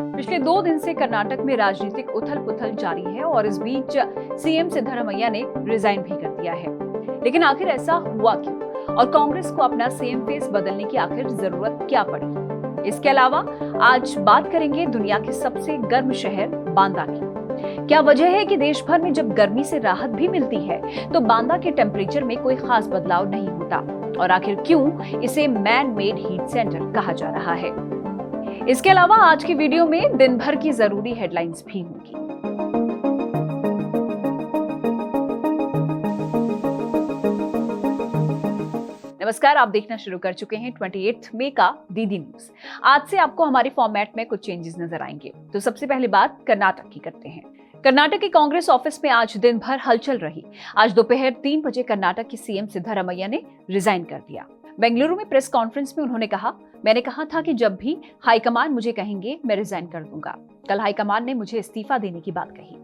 पिछले 2 दिन से कर्नाटक में राजनीतिक उथल-पुथल जारी है और इस बीच सीएम सिद्धरामैया ने रिजाइन भी कर दिया है। लेकिन आखिर ऐसा हुआ क्यों और कांग्रेस को अपना सीएम फेस बदलने की आखिर जरूरत क्या पड़ी? इसके अलावा आज बात करेंगे दुनिया के सबसे गर्म शहर बांदा की। क्या वजह है कि देश भर में जब गर्मी से राहत भी मिलती है तो बांदा के टेम्परेचर में कोई खास बदलाव नहीं होता, और आखिर क्यों इसे मैन मेड हीट सेंटर कहा जा रहा है? इसके अलावा आज की वीडियो में दिन भर की जरूरी हेडलाइंस भी होंगी। नमस्कार, आप देखना शुरू कर चुके हैं 28 मई का डीडी न्यूज। आज से आपको हमारे फॉर्मेट में कुछ चेंजेस नजर आएंगे। तो सबसे पहले बात कर्नाटक की करते हैं। कर्नाटक के कांग्रेस ऑफिस में आज दिन भर हलचल रही। आज दोपहर 3 बजे कर्नाटक के सीएम सिद्धरामैया ने रिजाइन कर दिया। बेंगलुरु में प्रेस कॉन्फ्रेंस में उन्होंने कहा, मैंने कहा था कि जब भी हाईकमान मुझे कहेंगे मैं रिजाइन कर दूंगा। कल हाईकमान ने मुझे इस्तीफा देने की बात कही।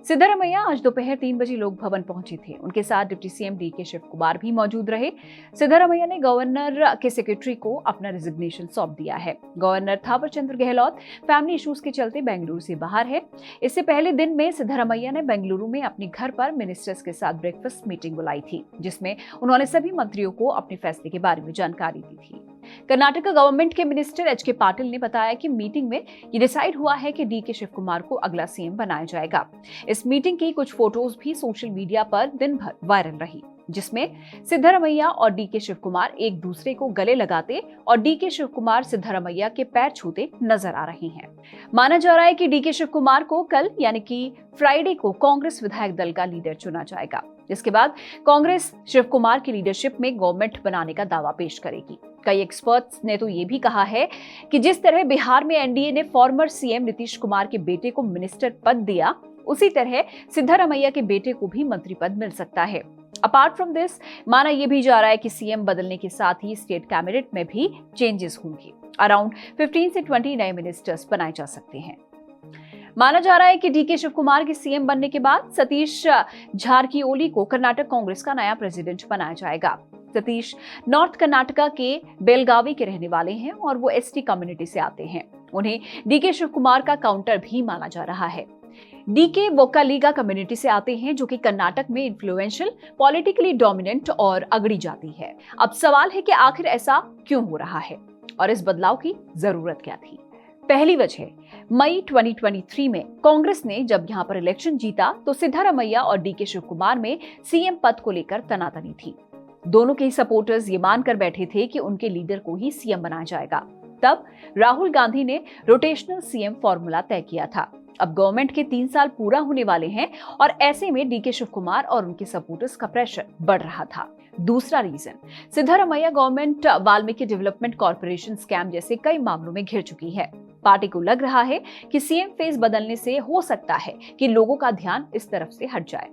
सिद्धरामैया आज दोपहर 3 बजे लोक भवन पहुंचे थे। उनके साथ deputy CM D K Shivakumar भी मौजूद रहे। सिद्धरामैया ने गवर्नर के सेक्रेटरी को अपना रिजिग्नेशन सौंप दिया है। Governor Thawar Chand Gehlot family issues के चलते बेंगलुरु से बाहर है। इससे पहले दिन में सिद्धरामैया ने बेंगलुरु में अपने घर पर मिनिस्टर्स के साथ ब्रेकफास्ट मीटिंग बुलाई थी, जिसमें उन्होंने सभी मंत्रियों को अपने फैसले के बारे में जानकारी दी थी। कर्नाटक गवर्नमेंट के मिनिस्टर एच के पाटिल ने बताया कि मीटिंग में ये डिसाइड हुआ है कि डीके शिव कुमार को अगला सीएम बनाया जाएगा। इस मीटिंग की कुछ फोटोज भी सोशल मीडिया पर दिन भर वायरल रही, जिसमें सिद्धरामैया और डीके शिव कुमार एक दूसरे को गले लगाते और डीके शिव कुमार सिद्धरामैया के पैर छूते नजर आ रहे हैं। माना जा रहा है कि डीके शिव कुमार को कल यानी कि फ्राइडे को कांग्रेस विधायक दल का लीडर चुना जाएगा। इसके बाद कांग्रेस शिव कुमार की लीडरशिप में गवर्नमेंट बनाने का दावा पेश करेगी। कई एक्सपर्ट्स ने तो ये भी कहा है कि जिस तरह बिहार में एनडीए ने फॉर्मर सीएम नीतीश कुमार के बेटे को मिनिस्टर पद दिया, उसी तरह सिद्धरामैया के बेटे को भी मंत्री पद मिल सकता है। अपार्ट फ्रॉम दिस, माना यह भी जा रहा है कि सीएम बदलने के साथ ही स्टेट कैबिनेट में भी चेंजेस होंगे। अराउंड 15 से 20 नए मिनिस्टर्स बनाए जा सकते हैं। माना जा रहा है कि डीके शिव कुमार के सीएम बनने के बाद सतीश झारकिहोली को कर्नाटक कांग्रेस का नया प्रेसिडेंट बनाया जाएगा। सतीश नॉर्थ कर्नाटका के बेलगावी के रहने वाले हैं और वो एसटी कम्युनिटी से आते हैं। उन्हें डीके शिव कुमार का काउंटर भी माना जा रहा है। डीके वोक्कालिगा कम्युनिटी से आते हैं, जो कि कर्नाटक में इन्फ्लुएंशियल, पॉलिटिकली डोमिनेंट और अगड़ी जाती है। अब सवाल है कि आखिर ऐसा क्यों हो रहा है और इस बदलाव की जरूरत क्या थी? पहली वजह, मई 2023 में कांग्रेस ने जब यहां पर इलेक्शन जीता तो सिद्धरामैया और डीके शिव कुमार में सीएम पद को लेकर तनातनी थी। दोनों के ही सपोर्टर्स ये मानकर बैठे थे कि उनके लीडर को ही सीएम बनाया जाएगा। तब राहुल गांधी ने रोटेशनल सीएम फॉर्मूला तय किया था। अब गवर्नमेंट के 3 साल पूरा होने वाले हैं और ऐसे में डीके शिव कुमार और उनके सपोर्टर्स का प्रेशर बढ़ रहा था। दूसरा reason, Siddaramaiah government Valmiki development corporation scam जैसे कई मामलों में घिर चुकी है। पार्टी को लग रहा है कि सीएम फेस बदलने से हो सकता है कि लोगों का ध्यान इस तरफ से हट जाए।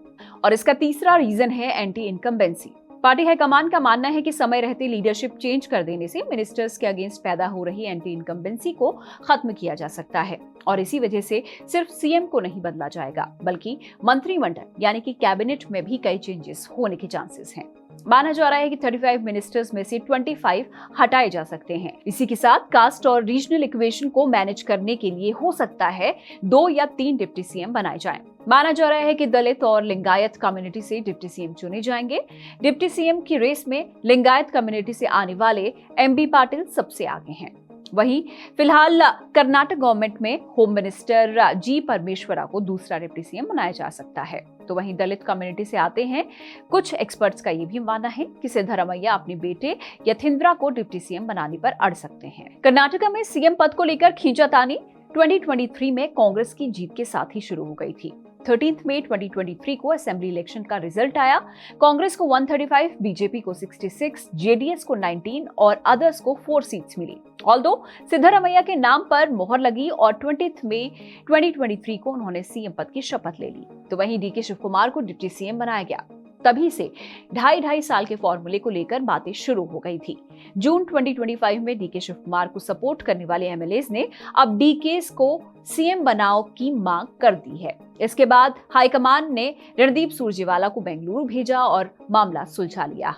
और इसका तीसरा रीजन है एंटी इनकम्बेंसी। पार्टी हाईकमान का मानना है कि समय रहते लीडरशिप चेंज कर देने से मिनिस्टर्स के अगेंस्ट पैदा हो रही एंटी इनकम्बेंसी को खत्म किया जा सकता है और इसी वजह से सिर्फ सीएम को नहीं बदला जाएगा, बल्कि मंत्रिमंडल यानी कि कैबिनेट में भी कई चेंजेस होने के चांसेस हैं। माना जा रहा है कि 35 मिनिस्टर्स में से 25 हटाए जा सकते हैं। इसी के साथ कास्ट और रीजनल इक्वेशन को मैनेज करने के लिए हो सकता है 2 या 3 डिप्टी सीएम बनाए जाएं। माना जा रहा है कि दलित और लिंगायत कम्युनिटी से डिप्टी सीएम चुने जाएंगे। डिप्टी सीएम की रेस में लिंगायत कम्युनिटी से आने वाले एमबी पाटिल सबसे आगे हैं। वहीं फिलहाल कर्नाटक गवर्नमेंट में होम मिनिस्टर जी परमेश्वरा को दूसरा डिप्टी सीएम बनाया जा सकता है। तो वहीं दलित कम्युनिटी से आते हैं। कुछ एक्सपर्ट्स का ये भी मानना है कि सिद्धरामैया अपने बेटे यथींद्रा को डिप्टी सीएम बनाने पर अड़ सकते हैं। कर्नाटक में सीएम पद को लेकर खींचातानी 2023 में कांग्रेस की जीत के साथ ही शुरू हो गई थी। 13 मई 2023 को असेंबली इलेक्शन का रिजल्ट आया। कांग्रेस को 135, बीजेपी को 66, जेडीएस को 19 और अदर्स को 4 सीट्स मिली। ऑल्दो सिद्धरामैया के नाम पर मोहर लगी और 20 मई 2023 को उन्होंने सीएम पद की शपथ ले ली। तो वहीं डीके शिव कुमार को डिप्टी सीएम बनाया गया। तभी से 2.5 साल के फॉर्मूले को लेकर बातें शुरू हो गई थी। जून 2025 में डीके शिव कुमार को सपोर्ट करने वाले एमएलएज ने अब डीके को सीएम बनाओ की मांग कर दी है। इसके बाद हाईकमान ने रणदीप सुरजेवाला को बेंगलुरु भेजा और मामला सुलझा लिया।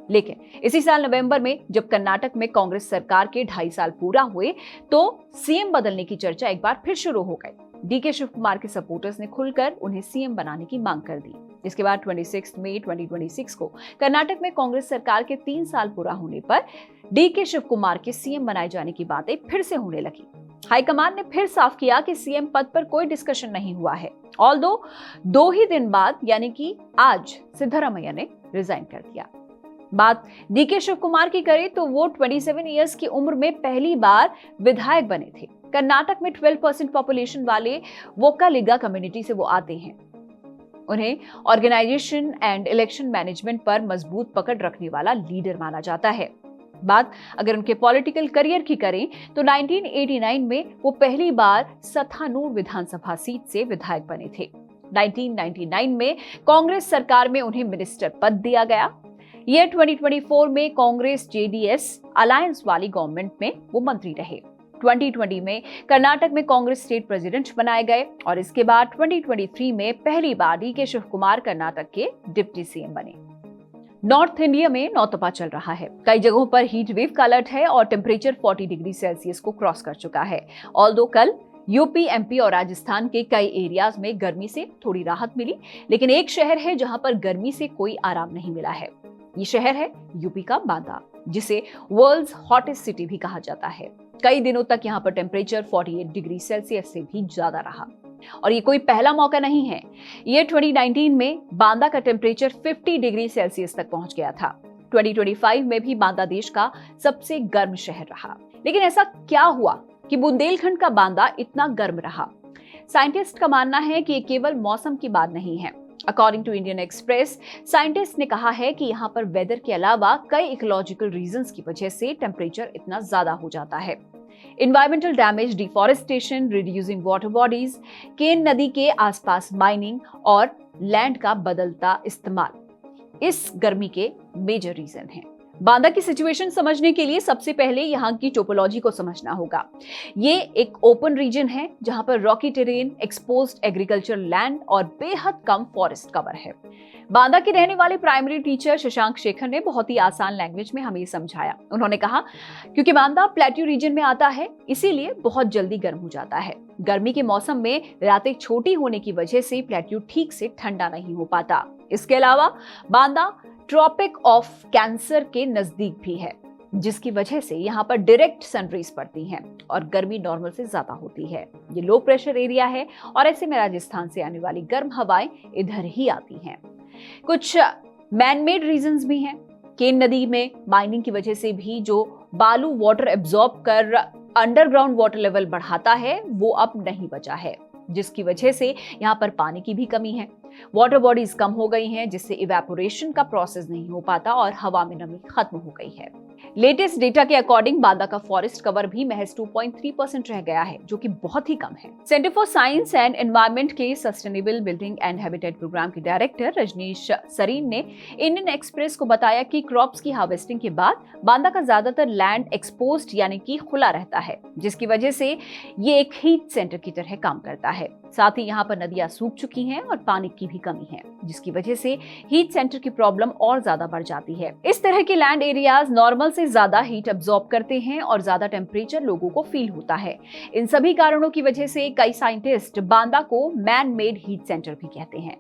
लेकिन इसी साल नवंबर में जब कर्नाटक में कांग्रेस सरकार के 2.5 साल पूरा हुए तो सीएम बदलने की चर्चा एक बार फिर शुरू हो गई। डीके शिव कुमार के सपोर्टर्स ने खुलकर उन्हें सीएम बनाने की मांग कर दी। इसके बाद 26 मई 2026 को कर्नाटक में कांग्रेस सरकार के 3 साल पूरा होने पर डीके शिव कुमार के सीएम बनाए जाने की बातें फिर से होने लगी। हाईकमान ने फिर साफ किया कि सीएम पद पर कोई डिस्कशन नहीं हुआ है। ऑल्दो 2 ही दिन बाद यानी कि आज सिद्धरामैया ने रिजाइन कर दिया। बात डीके शिव कुमार की करें तो वो 27 इयर्स की उम्र में पहली बार विधायक बने थे। कर्नाटक में 12% पॉपुलेशन वाले वोक्कालिगा कम्युनिटी से वो आते हैं। उन्हें ऑर्गेनाइजेशन एंड इलेक्शन मैनेजमेंट पर मजबूत पकड़ रखने वाला लीडर माना जाता है। बात अगर उनके पॉलिटिकल करियर की करें तो 1989 में वो पहली बार सथानूर विधानसभा सीट से विधायक बने थे। 1999 में कांग्रेस सरकार में उन्हें मिनिस्टर पद दिया गया। ईयर 2024 में कांग्रेस जेडीएस अलायंस वाली गवर्नमेंट में वो मंत्री रहे। 2020 में कर्नाटक में कांग्रेस स्टेट प्रेसिडेंट बनाए गए और इसके बाद 2023 में पहली बार डीके शिव कुमार कर्नाटक के डिप्टी सीएम बने। नॉर्थ इंडिया में नौतपा चल रहा है। कई जगहों पर हीट वेव का अलर्ट है और टेम्परेचर 40 डिग्री सेल्सियस को क्रॉस कर चुका है। ऑल्दो कल यूपी, एमपी और राजस्थान के कई एरियाज में गर्मी से थोड़ी राहत मिली, लेकिन एक शहर है जहां पर गर्मी से कोई आराम नहीं मिला है। ये शहर है यूपी का बांदा, जिसे वर्ल्ड्स हॉटेस्ट सिटी भी कहा जाता है। कई दिनों तक यहाँ पर टेम्परेचर 48 डिग्री सेल्सियस से भी ज्यादा रहा और ये कोई पहला मौका नहीं है। ईयर 2019 में बांदा का टेम्परेचर 50 डिग्री सेल्सियस तक पहुंच गया था। 2025 में भी बांदा देश का सबसे गर्म शहर रहा। लेकिन ऐसा क्या हुआ कि बुंदेलखंड का बांदा इतना गर्म रहा? साइंटिस्ट का मानना है कि ये केवल मौसम की बात नहीं है। According to Indian Express, scientist ने कहा है कि यहाँ पर वेदर के अलावा कई इकोलॉजिकल रीजंस की वजह से टेम्परेचर इतना ज्यादा हो जाता है। Environmental damage, deforestation, reducing water bodies, Ken नदी के आसपास माइनिंग और लैंड का बदलता इस्तेमाल इस गर्मी के मेजर रीजन हैं। बांदा की सिचुएशन समझने के लिए सबसे पहले यहाँ की टोपोलॉजी को समझना होगा। ये एक ओपन रीजन है जहां पर Rocky terrain, exposed agriculture land और बेहद कम फॉरेस्ट कवर है। बांदा के रहने वाले प्राइमरी टीचर शशांक शेखर ने बहुत ही आसान लैंग्वेज में हमें समझाया। उन्होंने कहा, क्योंकि बांदा प्लेट्यू रीजन में आता है इसीलिए बहुत जल्दी गर्म हो जाता है। गर्मी के मौसम में रातें छोटी होने की वजह से प्लेट्यू ठीक से ठंडा नहीं हो पाता। इसके अलावा बांदा ट्रॉपिक ऑफ कैंसर के नजदीक भी है, जिसकी वजह से यहाँ पर डायरेक्ट सनरेज पड़ती हैं और गर्मी नॉर्मल से ज्यादा होती है। ये लो प्रेशर एरिया है और ऐसे में राजस्थान से आने वाली गर्म हवाएं इधर ही आती हैं। कुछ मैन मेड रीजंस भी हैं। केन नदी में माइनिंग की वजह से भी जो बालू वाटर एब्जॉर्ब कर अंडरग्राउंड वाटर लेवल बढ़ाता है वो अब नहीं बचा है, जिसकी वजह से यहाँ पर पानी की भी कमी है। वाटर बॉडीज कम हो गई हैं, जिससे इवेपोरेशन का प्रोसेस नहीं हो पाता और हवा में नमी खत्म हो गई है। लेटेस्ट डेटा के अकॉर्डिंग बांदा का फॉरेस्ट कवर भी महज 2.3% रह गया है, जो कि बहुत ही कम है। Centre for Science and Environment के Sustainable Building and Habitat Programme के डायरेक्टर रजनीश सरीन ने इंडियन एक्सप्रेस को बताया कि क्रॉप्स की हार्वेस्टिंग के बाद बांदा का ज्यादातर लैंड एक्सपोज्ड यानी कि खुला रहता है, जिसकी वजह से ये एक हीट सेंटर की तरह काम करता है। साथ ही यहाँ पर नदियां सूख चुकी हैं और पानी की भी कमी है, जिसकी वजह से हीट सेंटर की प्रॉब्लम और ज्यादा बढ़ जाती है। इस तरह के लैंड एरियाज नॉर्मल से ज्यादा हीट अब्सॉर्ब करते हैं और ज्यादा टेम्परेचर लोगों को फील होता है। इन सभी कारणों की वजह से कई साइंटिस्ट बांदा को मैन मेड हीट सेंटर भी कहते हैं।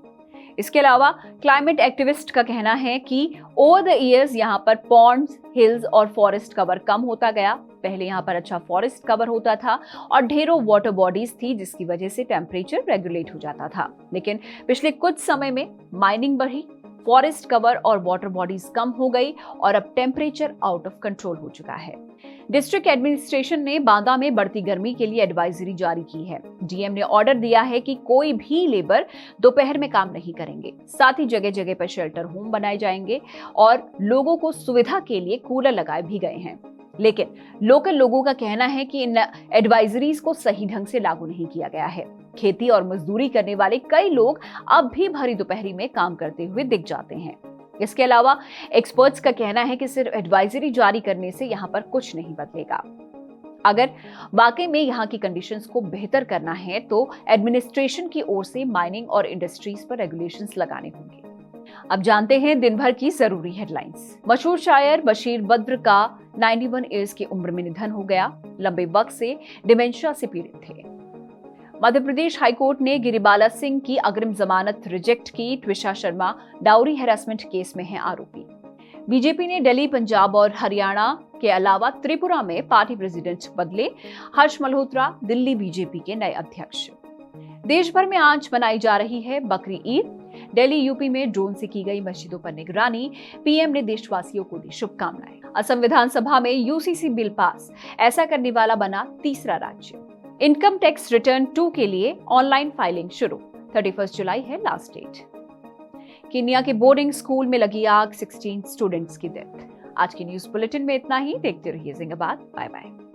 इसके अलावा क्लाइमेट एक्टिविस्ट का कहना है कि ओवर द ईयर्स यहाँ पर पॉन्ड्स, हिल्स और फॉरेस्ट कवर कम होता गया। पहले यहाँ पर अच्छा फॉरेस्ट कवर होता था और ढेरों वाटर बॉडीज थी, जिसकी वजह से टेम्परेचर रेगुलेट हो जाता था। लेकिन पिछले कुछ समय में माइनिंग बढ़ी, फॉरेस्ट कवर और वाटर बॉडीज कम हो गई और अब टेम्परेचर आउट ऑफ कंट्रोल हो चुका है। डिस्ट्रिक्ट एडमिनिस्ट्रेशन ने बांदा में बढ़ती गर्मी के लिए एडवाइजरी जारी की है। डीएम ने ऑर्डर दिया है कि कोई भी लेबर दोपहर में काम नहीं करेंगे। साथ ही जगह जगह पर शेल्टर होम बनाए जाएंगे और लोगों को सुविधा के लिए कूलर लगाए भी गए हैं। लेकिन लोकल लोगों का कहना है कि इन एडवाइजरीज को सही ढंग से लागू नहीं किया गया है। खेती और मजदूरी करने वाले कई लोग अब भी भरी दोपहरी में काम करते हुए दिख जाते हैं। इसके अलावा एक्सपर्ट्स का कहना है कि सिर्फ एडवाइजरी जारी करने से यहाँ पर कुछ नहीं बदलेगा। अगर वाकई में यहाँ की कंडीशंस को बेहतर करना है तो एडमिनिस्ट्रेशन की ओर से माइनिंग और इंडस्ट्रीज पर रेगुलेशंस लगाने होंगे। अब जानते हैं दिन भर की जरूरी हेडलाइंस। मशहूर शायर बशीर बद्र का 91 ईयर्स की उम्र में निधन हो गया। लंबे वक्त से डिमेंशिया से पीड़ित थे। मध्य प्रदेश हाईकोर्ट ने गिरिबाला सिंह की अग्रिम जमानत रिजेक्ट की। Twisha Sharma dowry harassment case में है आरोपी। बीजेपी ने दिल्ली, पंजाब और हरियाणा के अलावा त्रिपुरा में पार्टी प्रेसिडेंट बदले। हर्ष मल्होत्रा दिल्ली बीजेपी के नए अध्यक्ष। देश भर में आज मनाई जा रही है बकरी ईद। दिल्ली, यूपी में ड्रोन से की गई मस्जिदों पर निगरानी। पीएम ने देशवासियों को दी शुभकामनाएं। असम विधानसभा में यूसीसी बिल पास, ऐसा करने वाला बना तीसरा राज्य। इनकम टैक्स रिटर्न 2 के लिए ऑनलाइन फाइलिंग शुरू। 31 जुलाई है लास्ट डेट। केन्या के बोर्डिंग स्कूल में लगी आग, 16 स्टूडेंट्स की डेथ। आज की न्यूज बुलेटिन में इतना ही। देखते रहिए जिंदाबाद। Bye bye.